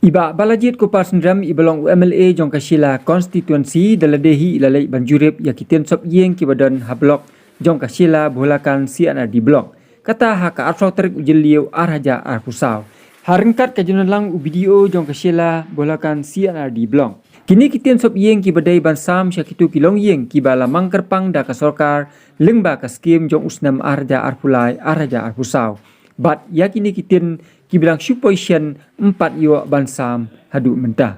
Iba balajit ko pasendram ibalong UMLA jong kasila konstituensi daladehi ilalai banjurip yakitian sop yeng kibadan hablok jong kasila bolakan CNRD blok. Kata haka arso terik ujeliu arhaja arpusau. Harengkat kajunan lang video jong kasila bolakan CNRD blok. Kini kitian sop yeng kibadai bansam syakitu kilong yeng kibala mangkerpang da kasorkar lengba kaskim jong usnam arhaja arpulai arhaja arpusau. Bat yakini kitin kibilang supoisyen 4 yo bansam hadu mentah.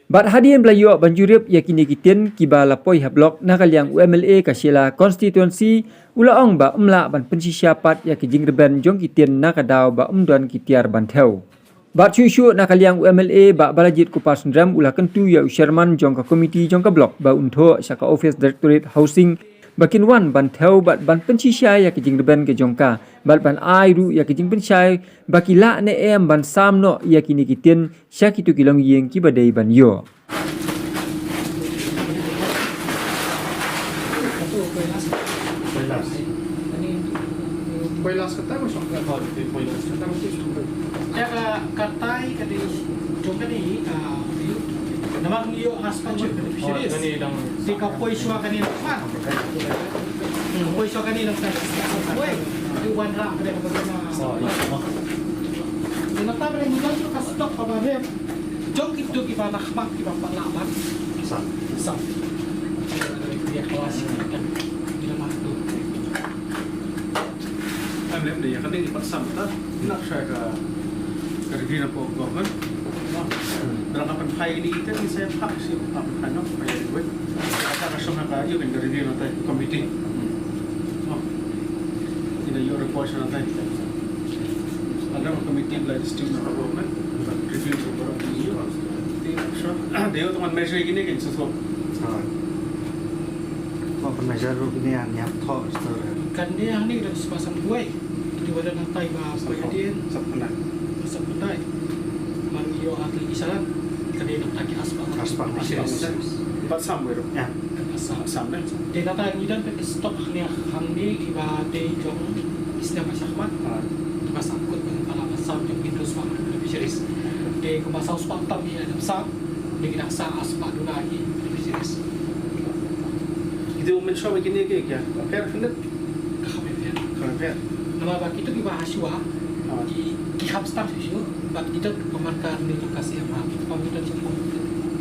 Bat hadian belayo banjurip yakini kitin kibala poi hablok nakaliang UMLA kasila konstituensi ulaong ba umla ban pensisiapat ya kijing reben jong kitin nakadaw ba umduan kitiar banteu. Bat syusyu nakaliang UMLA ba balajit kupas ndram ula kentu ya Sherman jong ka komiti jong ka blok ba untho saka office directorate housing bakin wan ban theu bat ban pensisya ya kijing reben ke jongka bat ban ai ru ya kijing pensai bakila ne em ban sam no ya kini kitin syakitu kilong yeng kibadai ban yo. Poilas kata ko sa poilas kata ko ya katay kadi jongka ni namang iyo aspan siya si kapoy siya kanina pa kapoy siya kanina sa kapoy yung one rock kaya kapag na natabre mo lang yung kastok pa ba jong ito kiba nakmak kiba palaban sa dia kelas kan bila masuk ambil dia kan dia pasang tak nak saya ke kerja apa kan berangkapan hai ini kita ni saya hak sih apa kan no saya buat ada rasa nak ayo kan kerja nanti komite tidak yo report nanti ada komite belajar sistem apa kan review beberapa video dia teman measure gini kan sesuatu apa measure ini yang nyata kan dia ni dah sepasang buai di badan nanti bah dia sebenarnya Mario atlet isalan kadi nak taki aspak empat sam bero ya sam dan de data ngidan pe stop khnia hamdi iba de jong istem masyarakat pasang kut pala sam jong pintu swam fisheries de ko masau swam tam ya sam de kita sa aspak dunagi fisheries itu mencoba begini ke ya per findet khabar nama bak itu ki bahaswa di habstam sih bat kita pemarkan di lokasi yang pamitan cukup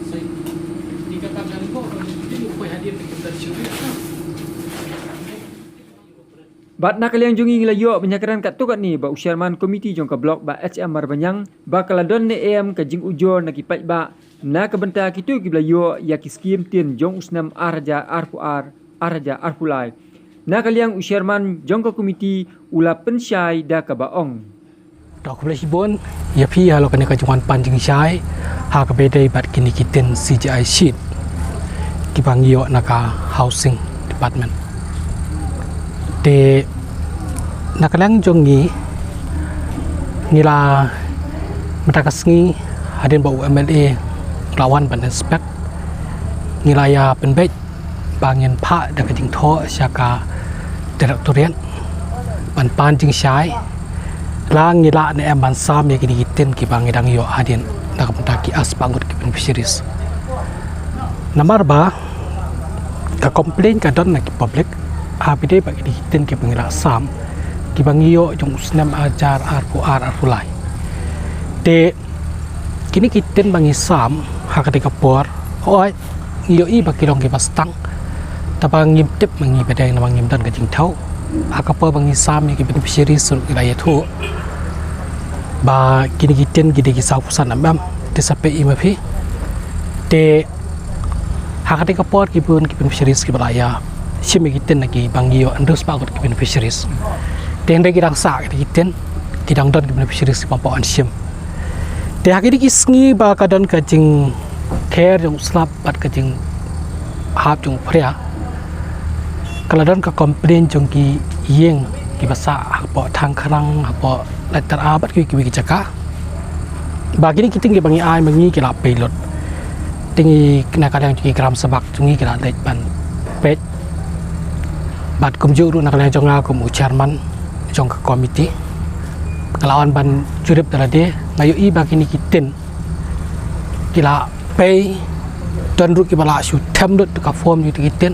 saya dikatakan kok ini upaya hadir kita syukur Bat nakaliang jungi ngelayo penyakaran kat tukat ni ba Sherman komiti jong ka blok ba HM Marbanyang ba kaladon ne em ka jing ujo na kipai ba na kabenta kitu kiblayo ya kiskim tin jong usnam arja arpuar arja arpulai nakaliang Sherman jong ka komiti ula pensyai da ka baong Dok boleh hibon, ya pi kalau kena kajuan panjang syai, hak beda ibat kini kitin CGI sheet, kibang yo naka housing department. De nakalang jongi nila matakas hadin bau UMLA lawan ban inspect nila ya penbet bangin pak dak jing tho syaka direktoriat ban panjang syai lang ngila ne emban sam ya kini kitin ki bangidang yo hadin nak mentaki aspangut ki fisheries nomor ba ka komplain ka don nak public habide ba kini kitin ki bangila sam ki bangiyo jong usnam ajar arpulai de kini kitin bangi sam hakati kapor oi ngiyo i ba kilong ki pastang tabang ngimtip mangi bedeng namang ngimdan ka jing thau akapa bangi sam ki fisheries sur ilaya thu ba kini kitin gidi kisau pusan ambam te sape imapi te hakati kapor ki pun ki fisheries ki balaya simi kitin naki bangio andus pagot ki fisheries te ndai ki rangsa ki kitin ki dangdon ki fisheries ki pampo ansim te hakiti kisngi ba kadon kajing care jong slap bat kajing hap jong pria kaladon ka komplain jong ki yeng ki basa hapo thang kharang hapo letter abat ki caka bagi ni kita ngi bangi ai mangi ki la pilot tingi kena kadang ki gram sabak tungi ki la lej ban pet bat kumju ru nak la jonga kum Sherman jong ka komiti kelawan ban jurip dalade ngayu i bagi ni kitin kila pay dan ru kibala su tem dut ka form yu tikitin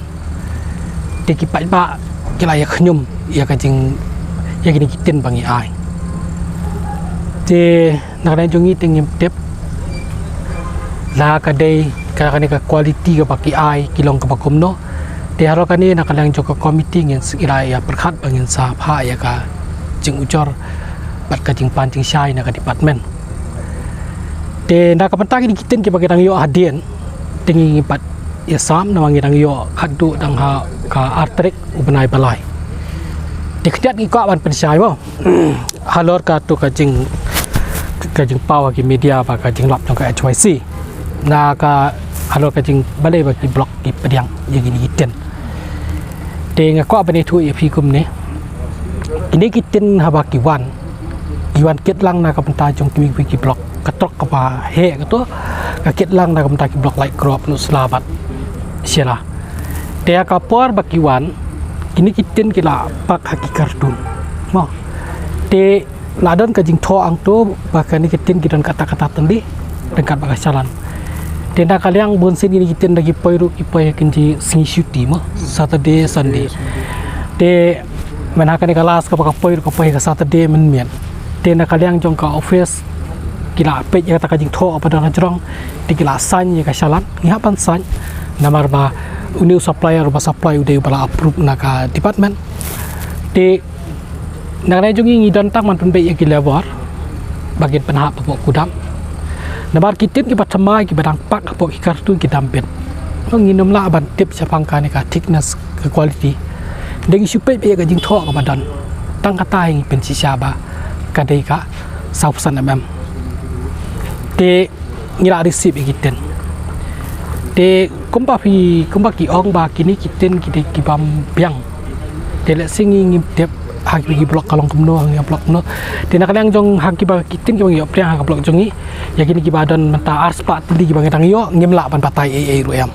de ki pai ba kila ya khnyum ya ka jing ya gini kitin bangi ai te nak na jongi tingim tep la ka dei ka ni ka quality ka baki ai kilong ka bakum no te haro ka ni nak lang jo ka committee ngin ila ya perkhat bangin sa pha ya ka jing ucor bat ka jing pan jing shai na ka department te nak ka pantang ni kitin ki bagi dang yo hadien tingi pat ya sam na wangi dang yo khadu dang ha ka artrek ubenai balai dikdiat ni ko ban pensai bo halor ka tu ka jing pau ki media ba ka jing lap jong ka HYC na ka halor ka jing balai ba ki blog ki pediang ye gini kiten te nga ko ban tu ye phi kum ne ini kiten ha ba ki wan iwan ket lang na ka penta jong ki blog ka trok ka ba he ka tu ka ket lang na ka penta ki blog like crop nu slabat sila te ka por ba ki wan kini kiten kila pak haki kartun mo te ladon ka jing tho ang to bahkan ni kiten kidon kata-kata tendi dekat bagas jalan te na kaliang bonsin ini kiten lagi poiru ipoy kinji singi syuti mo Saturday Sunday te menakan ni kelas ka poiru ka poy ka Saturday men mian te na kaliang jong ka office kila pej ya kata ka jing tho apa dan jrong te kila san ya ka jalan ngihapan san namar ba uniu supplier ba supply udah bala approve naka department de nang jungi ngidon tak man penbe ya kilabor bagian penha pokok kudam nabar kitin ki patama ki badang pak pok ki kartu ki dampet nginum la ban tip sapang ka ka thickness ke quality deng supe be ga jing tho ka badan tang kata yang pen sisaba ka dei ka 20% mm de ngira receive kitin de kumpa ki ong ba kini kiten ki bam biang de le singi ngim tep hak bi blok kalong kumno hang blok no de nak yang jong hak ki ba kiten ki bang yo priang hak blok jongi ya kini ki badan menta arspa tli ki bang tang yo ngim la ban patai e ru em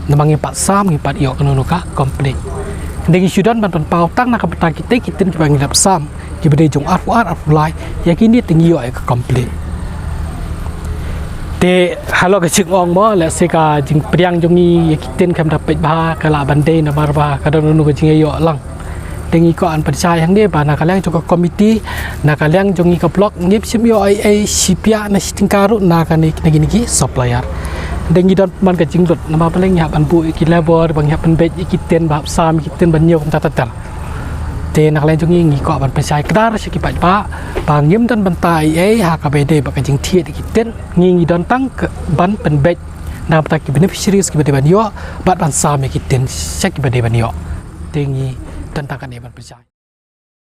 namang pat sam ngi pat yo kono ka komplit de ki sudan ban pau tang nak pata kiten ki bang ngap sam ki bede jong ar lai ya kini tingi yo ka komplit te halo ka chik ong mo la se ka jing priang jongi kiten kam dapat ba kala bande na barba ka don nu ka jing yo lang tengi ko an percaya hang de ba na kalang joka komiti na kalang jongi ka blok ngip sim yo ai sipia na stingkaru na ka ni ki supplier dengi don man ka jing dot na ma paling ya ban bu ki labor bang ya ban bet kiten ba sam kiten ban yo kam tatatar te nak lain jongi ngi ko ban percaya kadar se ki pa pangim dan bentai ha ka bede ba ka jing thiet kiten ngi don tang ban pen bet na ta ki beneficiaries ki bede ban yo bat ban sam kiten se ki bede ban yo tengi tentang kan ban percaya